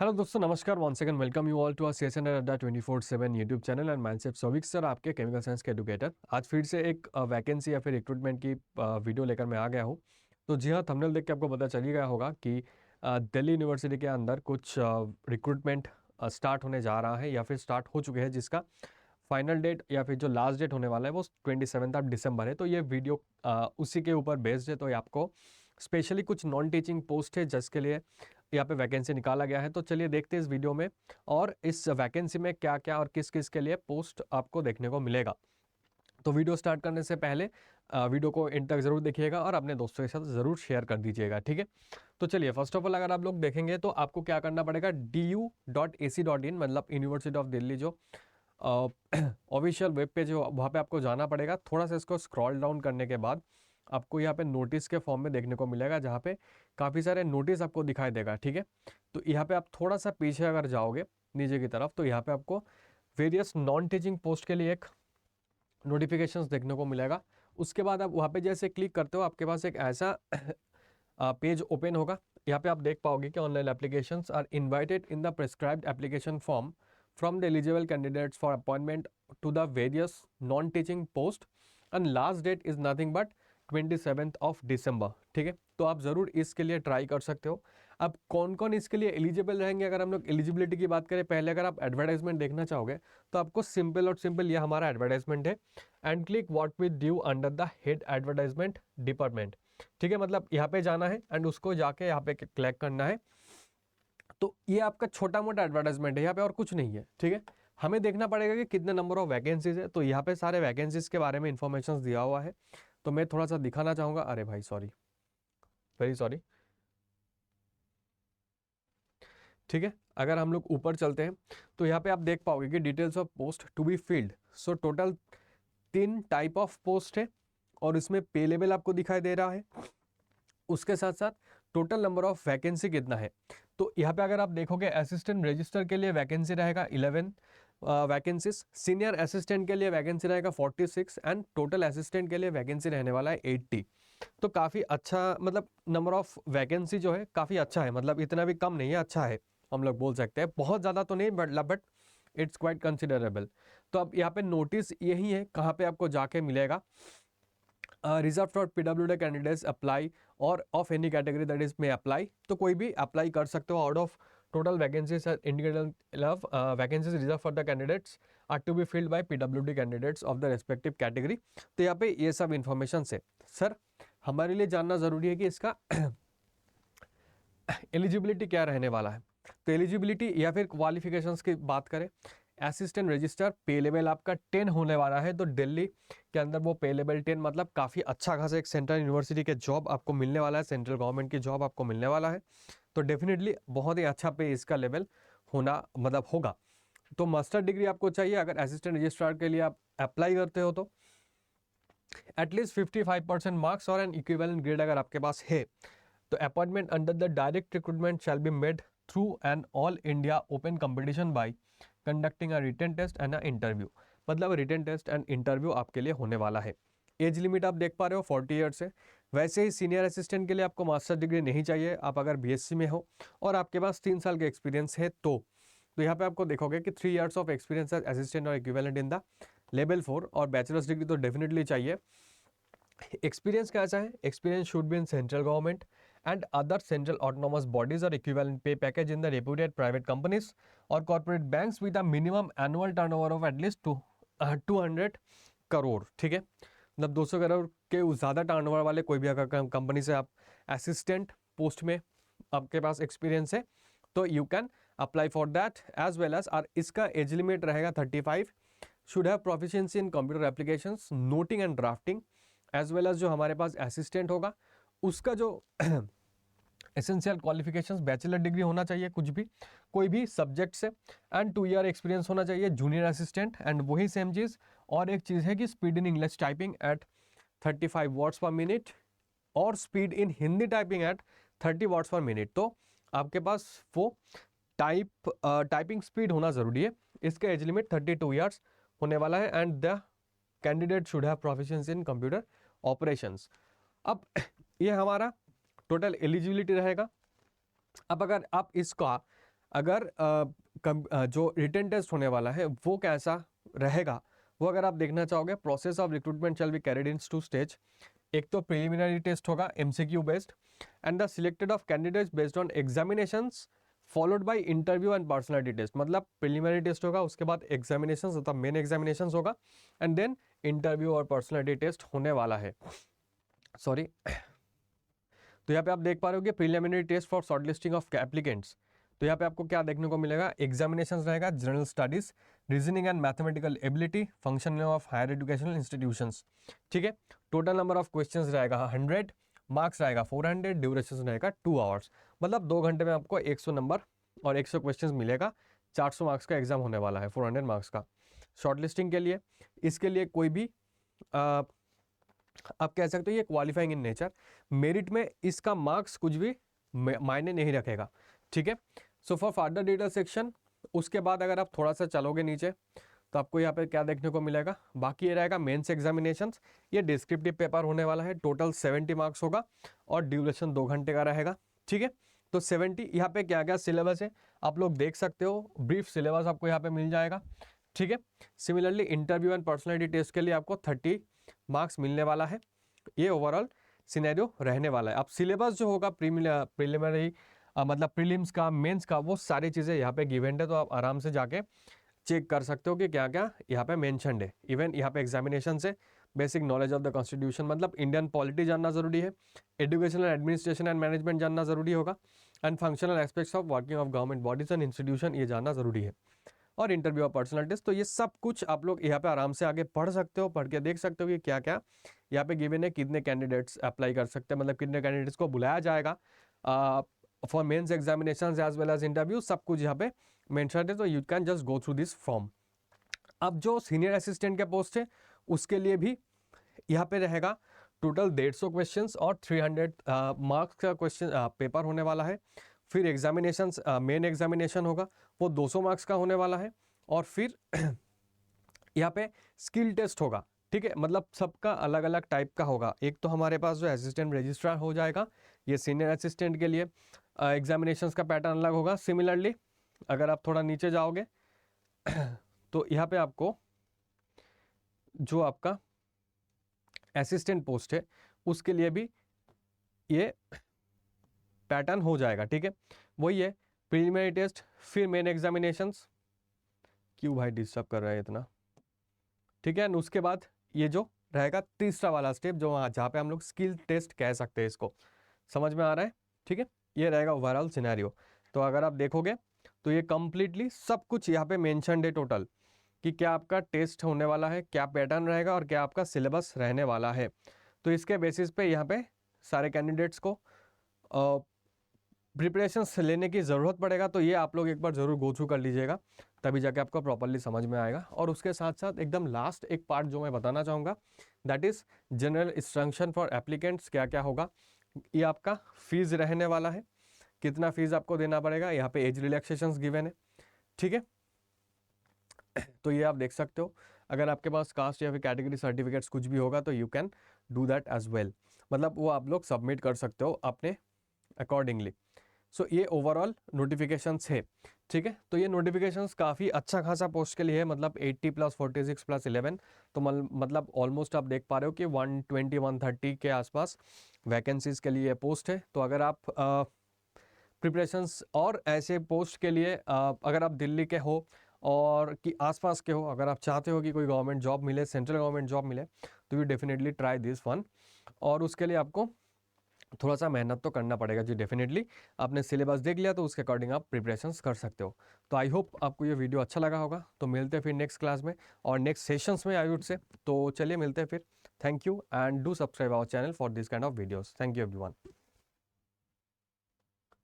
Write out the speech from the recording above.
Hello दोस्तों, नमस्कार। One second welcome you all to our CSN Adda 24/7 YouTube channel and mindset Souvik sir, आपके chemical science के educator. आज फिर से एक वैकेंसी या फिर रिक्रूटमेंट की वीडियो लेकर मैं आ गया हूँ। तो जी हाँ, थंबनेल देख के आपको पता चल ही गया होगा कि दिल्ली यूनिवर्सिटी के अंदर कुछ रिक्रूटमेंट स्टार्ट होने जा रहा है या फिर स्टार्ट हो चुके हैं, जिसका फाइनल डेट या फिर जो लास्ट डेट होने वाला है वो 27 दिसंबर है। तो ये वीडियो उसी के ऊपर बेस्ड है। तो ये आपको स्पेशली कुछ नॉन टीचिंग पोस्ट है जिसके लिए यहाँ पे वैकेंसी निकाला गया है। तो चलिए देखते हैं इस वीडियो में और इस वैकेंसी में क्या क्या और किस किस के लिए पोस्ट आपको देखने को मिलेगा। तो वीडियो स्टार्ट करने से पहले वीडियो को एंड तक ज़रूर देखिएगा और अपने दोस्तों के साथ ज़रूर शेयर कर दीजिएगा, ठीक है। तो चलिए, फर्स्ट ऑफ ऑल अगर आप लोग देखेंगे तो आपको क्या करना पड़ेगा, du.ac.in मतलब यूनिवर्सिटी ऑफ दिल्ली जो ऑफिशियल वेब पेज है वहाँ पे आपको जाना पड़ेगा। थोड़ा सा इसको स्क्रॉल डाउन करने के बाद आपको यहाँ पे नोटिस के फॉर्म में देखने को मिलेगा, जहाँ पे काफ़ी सारे नोटिस आपको दिखाई देगा, ठीक है। तो यहाँ पे आप थोड़ा सा पीछे अगर जाओगे नीचे की तरफ तो यहाँ पे आपको वेरियस नॉन टीचिंग पोस्ट के लिए एक नोटिफिकेशंस देखने को मिलेगा। उसके बाद आप वहाँ पे जैसे क्लिक करते हो आपके पास एक ऐसा पेज ओपन होगा। यहाँ पे आप देख पाओगे कि online applications are invited in the prescribed application form from the eligible candidates for appointment to the various non teaching post and last date is nothing but 27 December, ठीक है। तो आप ज़रूर इसके लिए ट्राई कर सकते हो। अब कौन कौन इसके लिए एलिजिबल रहेंगे, अगर हम लोग एलिजिबिलिटी की बात करें, पहले अगर आप एडवर्टाइजमेंट देखना चाहोगे तो आपको सिंपल और सिंपल ये हमारा एडवर्टाइजमेंट है and click what with due under the head advertisement department, ठीक है। मतलब यहाँ पे जाना है एंड उसको जाके यहाँ पे क्लिक करना है। तो ये आपका छोटा मोटा एडवर्टाइजमेंट है, यहाँ पे और कुछ नहीं है, ठीक है। हमें देखना पड़ेगा कि कितने नंबर ऑफ वैकेंसीज है। तो यहाँ पे सारे वैकेंसीज के बारे में इंफॉर्मेशन दिया हुआ है। तो मैं थोड़ा सा दिखाना चाहूँगा। अरे भाई सॉरी, वेरी सॉरी, ठीक है। अगर हम लोग ऊपर चलते हैं तो यहाँ पे आप देख पाओगे कि details of post to be filled. So total 3 type of post है और इसमें पे लेवल आपको दिखाई दे रहा है। उसके साथ साथ टोटल नंबर ऑफ वैकेंसी कितना है। तो यहाँ पे अगर आप देखोगे असिस्टेंट रजिस्टर के लिए वैकेंसी रहेगा 11 वैकेंसीज, सीनियर असिस्टेंट के लिए वैकेंसी रहेगा 46 एंड टोटल असिस्टेंट के लिए वैकेंसी रहने वाला है 80। तो काफ़ी अच्छा, मतलब नंबर ऑफ वैकेंसी जो है काफ़ी अच्छा है, मतलब इतना भी कम नहीं है, अच्छा है, हम लोग बोल सकते हैं। बहुत ज़्यादा तो नहीं बट इट्स क्वाइट कंसिडरेबल। तो अब यहाँ पे नोटिस यही है, कहाँ पे आपको जाके मिलेगा, reserve for PWD candidates apply और of any category that is may apply. तो कोई भी अप्लाई कर सकते हो। Out of total vacancies indicated vacancies reserve for the candidates are to be filled by PWD candidates of the respective category. तो यहाँ पे ये सब इन्फॉर्मेशन है। सर, हमारे लिए जानना जरूरी है कि इसका एलिजिबिलिटी क्या रहने वाला है। तो एलिजिबिलिटी या फिर क्वालिफिकेशंस की बात करें, असिस्टेंट रजिस्टर पे लेवल आपका 10 होने वाला है। तो दिल्ली के अंदर वो पे लेवल 10 मतलब काफ़ी अच्छा खासा एक सेंट्रल यूनिवर्सिटी के जॉब आपको मिलने वाला है, सेंट्रल गवर्नमेंट की जॉब आपको मिलने वाला है। तो डेफिनेटली बहुत ही अच्छा पे इसका लेवल होना मतलब होगा। तो मास्टर डिग्री आपको चाहिए अगर असिस्टेंट रजिस्ट्रार के लिए आप अप्लाई करते हो। तो एटलीस्ट 55% मार्क्स और एन इक्विवेलेंट ग्रेड अगर आपके पास है। तो appointment under the direct recruitment shall be made through an all India open competition by conducting a written test and a interview. मतलब रिटन टेस्ट एंड इंटरव्यू आपके लिए होने वाला है। एज लिमिट आप देख पा रहे हो 40 ईयर्स है। वैसे ही सीनियर असिस्टेंट के लिए आपको मास्टर डिग्री नहीं चाहिए, आप अगर बीएससी में हो और आपके पास 3 साल का एक्सपीरियंस है तो यहाँ पे आपको देखोगे कि 3 years of experience as assistant or equivalent in the level 4 or bachelor's degree तो डेफिनेटली चाहिए। एक्सपीरियंस कैसा है, experience should be in central government and other central autonomous bodies or equivalent pay package in the reputed private companies or corporate banks with a minimum annual turnover of at least 200 crore, ठीक है। मतलब 200 करोड़ के ज़्यादा turnover वाले कोई भी अगर company से आप असिस्टेंट पोस्ट में आपके पास एक्सपीरियंस है तो you can apply for that as well as. और इसका एज लिमिट रहेगा 35। Should have proficiency in computer applications, noting and drafting as well as. जो हमारे पास असिस्टेंट होगा उसका जो एसेंशियल क्वालिफिकेशंस बैचलर डिग्री होना चाहिए, कुछ भी कोई भी सब्जेक्ट से, एंड 2 ईयर एक्सपीरियंस होना चाहिए जूनियर असिस्टेंट। एंड वही सेम चीज़ और एक चीज़ है कि speed in English typing at 35 words per minute और speed in Hindi typing at 30 words per minute. तो आपके पास वो टाइपिंग स्पीड होना ज़रूरी है। इसका एज लिमिट 32 ईयर्स होने वाला है and the candidate should have proficiency in computer operations. अब ये हमारा टोटल एलिजिबिलिटी रहेगा। अब अगर आप इसका अगर जो रिटन टेस्ट होने वाला है वो कैसा रहेगा, वो अगर आप देखना चाहोगे, process of recruitment shall be carried in 2 stage. एक तो प्रिलिमिनरी टेस्ट होगा MCQ based, and the selected of candidates based on examinations followed by interview and personality test. मतलब प्रिलिमिनरी टेस्ट होगा, उसके बाद एग्जामिनेशंस अर्थात मेन एग्जामिनेशंस होगा, and then interview और पर्सनालिटी टेस्ट होने वाला है। सॉरी, तो यहाँ पे आप देख पा रहे हो कि preliminary test for shortlisting of applicants. तो यहाँ पे आपको क्या देखने को मिलेगा, एग्जामिनेशंस रहेगा, general studies, reasoning and mathematical ability, functioning of higher educational institutions. ठीक है, टोटल नंबर ऑफ क्वेश्चंस रहेगा 100, मार्क्स रहेगा 400, ड्यूरेशन रहेगा 2 आवर्स। मतलब 2 घंटे में आपको 100 नंबर और 100 क्वेश्चंस मिलेगा। 400 मार्क्स का एग्जाम होने वाला है, 400 मार्क्स का। शॉर्टलिस्टिंग के लिए, इसके लिए कोई भी आप कह सकते हो ये क्वालिफाइंग इन नेचर, मेरिट में इसका मार्क्स कुछ भी मायने नहीं रखेगा। ठीक है, so for further detail section, उसके बाद अगर आप थोड़ा सा चलोगे नीचे तो आपको यहाँ पे क्या देखने को मिलेगा, बाकी ये रहेगा मेंस एग्जामिनेशंस। ये डिस्क्रिप्टिव पेपर होने वाला है, टोटल 70 मार्क्स होगा और ड्यूरेशन 2 घंटे का रहेगा। ठीक है, तो 70, यहाँ पे क्या क्या सिलेबस है आप लोग देख सकते हो, ब्रीफ सिलेबस आपको यहाँ पे मिल जाएगा। ठीक है, similarly interview and personality test के लिए आपको 30 मार्क्स मिलने वाला है। ये ओवरऑल सिनेरियो रहने वाला है। अब सिलेबस जो होगा प्रिलिमिनरी मतलब प्रीलिम्स का, मेंस का, वो सारी चीज़ें यहाँ पे गिवन है, तो आप आराम से जाके चेक कर सकते हो कि क्या क्या यहाँ पे मेंशन्ड है। इवन यहाँ पे एग्जामिनेशन से basic knowledge of the constitution, मतलब इंडियन पॉलिटी जानना जरूरी है, एजुकेशनल एडमिनिस्ट्रेशन एंड मैनेजमेंट जानना जरूरी होगा, and functional aspects of working of government bodies and institution ये जानना जरूरी है, और इंटरव्यू और पर्सनल टेस्ट। तो ये सब कुछ आप लोग यहाँ पे आराम से आगे पढ़ सकते हो, पढ़ के देख सकते हो कि क्या क्या यहाँ पे गिवन है, कितने कैंडिडेट्स अप्लाई कर सकते हैं, मतलब कितने कैंडिडेट्स को बुलाया जाएगा for mains examinations as well as interview, सब कुछ यहाँ पे मेंशन है। तो you can just go through this form. अब जो सीनियर असिस्टेंट के पोस्ट है उसके लिए भी यहाँ पे रहेगा टोटल 150 क्वेश्चंस और 300 मार्क्स का क्वेश्चन पेपर होने वाला है। फिर एग्जामिनेशन, मेन एग्जामिनेशन होगा, वो 200 मार्क्स का होने वाला है, और फिर यहाँ पे स्किल टेस्ट होगा। ठीक है, मतलब सबका अलग अलग टाइप का होगा। एक तो हमारे पास जो असिस्टेंट रजिस्ट्रार हो जाएगा, ये सीनियर असिस्टेंट के लिए एग्जामिनेशंस का पैटर्न अलग होगा। सिमिलरली अगर आप थोड़ा नीचे जाओगे तो यहाँ पे आपको जो आपका असिस्टेंट पोस्ट है उसके लिए भी ये पैटर्न हो जाएगा। ठीक है, वही है, प्रीलिमिनरी टेस्ट, फिर मेन एग्जामिनेशंस। क्यों भाई डिस्टर्ब कर रहा है इतना? ठीक है, उसके बाद ये जो रहेगा तीसरा वाला स्टेप, जो जहाँ पे हम लोग स्किल टेस्ट कह सकते हैं, इसको समझ में आ रहा है? ठीक है, ये रहेगा ओवरऑल सिनेरियो। तो अगर आप देखोगे तो ये कंप्लीटली सब कुछ यहाँ पे मेंशन्ड है टोटल, कि क्या आपका टेस्ट होने वाला है, क्या पैटर्न रहेगा और क्या आपका सिलेबस रहने वाला है। तो इसके बेसिस पे यहाँ पे सारे कैंडिडेट्स को प्रिपरेशंस लेने की ज़रूरत पड़ेगा। तो ये आप लोग एक बार ज़रूर गो थ्रू कर लीजिएगा, तभी जाके आपको प्रॉपरली समझ में आएगा। और उसके साथ साथ एकदम लास्ट एक पार्ट जो मैं बताना चाहूँगा, that is general instruction for applicants. क्या क्या होगा, ये आपका फीस रहने वाला है, कितना फीस आपको देना पड़ेगा, यहाँ पे एज रिलैक्सेशंस गिवन है। ठीक है, तो ये आप देख सकते हो। अगर आपके पास कास्ट या फिर कैटेगरी सर्टिफिकेट्स कुछ भी होगा तो you can do that as well, मतलब वो आप लोग सबमिट कर सकते हो अपने अकॉर्डिंगली। सो ये ओवरऑल नोटिफिकेशंस है। ठीक है, तो ये नोटिफिकेशंस काफ़ी अच्छा खासा पोस्ट के लिए है, मतलब 80 + 46 + 11, तो मतलब ऑलमोस्ट आप देख पा रहे हो कि 120-130 के आसपास वैकेंसीज़ के लिए पोस्ट है। तो अगर आप प्रिपरेशंस और ऐसे पोस्ट के लिए अगर आप दिल्ली के हो और कि आसपास के हो, अगर आप चाहते हो कि कोई गवर्नमेंट जॉब मिले, सेंट्रल गवर्नमेंट जॉब मिले, तो you definitely try this one. और उसके लिए आपको थोड़ा सा मेहनत तो करना पड़ेगा जी, डेफिनेटली। आपने सिलेबस देख लिया तो उसके अकॉर्डिंग आप प्रिपरेशंस कर सकते हो। तो आई होप आपको ये वीडियो अच्छा लगा होगा। तो मिलते हैं फिर नेक्स्ट क्लास में और नेक्स्ट सेशंस में आई वुड से। तो चलिए मिलते हैं फिर। Thank you and do subscribe our channel for this kind of videos. Thank you everyone.